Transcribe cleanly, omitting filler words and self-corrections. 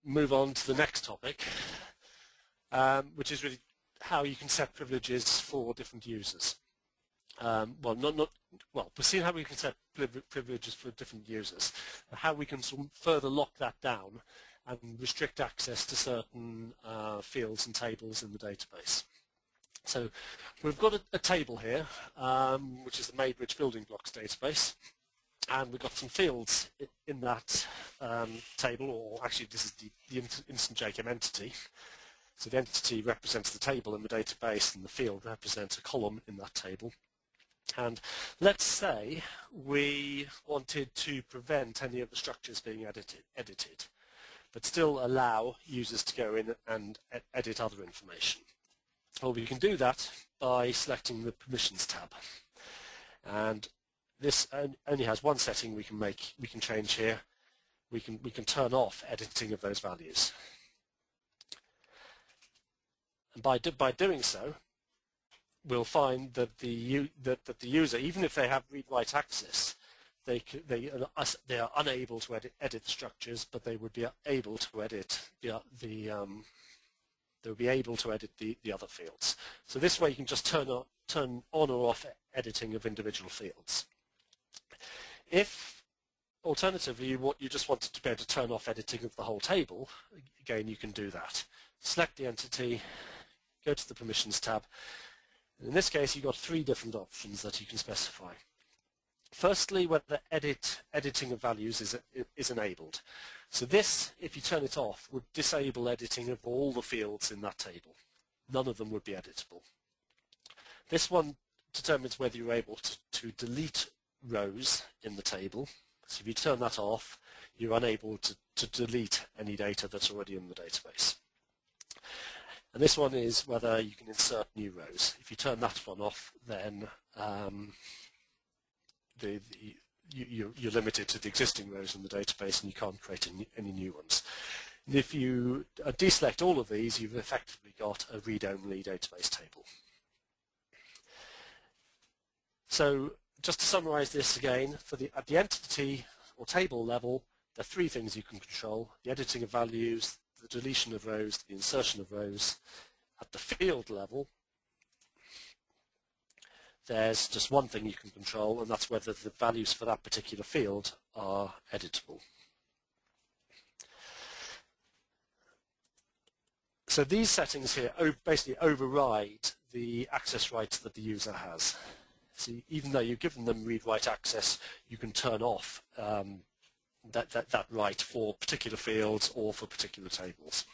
move on to the next topic, which is really how you can set privileges for different users. We've seen how we can set privileges for different users, how we can sort of further lock that down and restrict access to certain fields and tables in the database. So we've got a table here, which is the Maybridge Building Blocks database, and we've got some fields in that table, or actually this is the instant JChem entity. So the entity represents the table in the database, and the field represents a column in that table. And let's say we wanted to prevent any of the structures being edited, but still allow users to go in and edit other information. Well, we can do that by selecting the Permissions tab. And this only has one setting we can change here. We can turn off editing of those values. And by doing so, we'll find that the user, even if they have read-write access, they are unable to edit the structures, but they would be able to edit the other fields. So this way you can just turn on or off editing of individual fields. If alternatively you just wanted to be able to turn off editing of the whole table, again you can do that. Select the entity, go to the Permissions tab. In this case you've got three different options that you can specify. Firstly, whether editing of values is enabled. So this, if you turn it off, would disable editing of all the fields in that table. None of them would be editable. This one determines whether you're able to delete rows in the table. So if you turn that off, you're unable to delete any data that's already in the database. And this one is whether you can insert new rows. If you turn that one off, then you're limited to the existing rows in the database and you can't create any new ones. And if you deselect all of these, you've effectively got a read-only database table. So just to summarize this again, at the entity or table level, there are three things you can control: the editing of values, the deletion of rows, the insertion of rows. At the field level, there's just one thing you can control, and that's whether the values for that particular field are editable. So these settings here basically override the access rights that the user has. So even though you've given them read-write access, you can turn off that right for particular fields or for particular tables.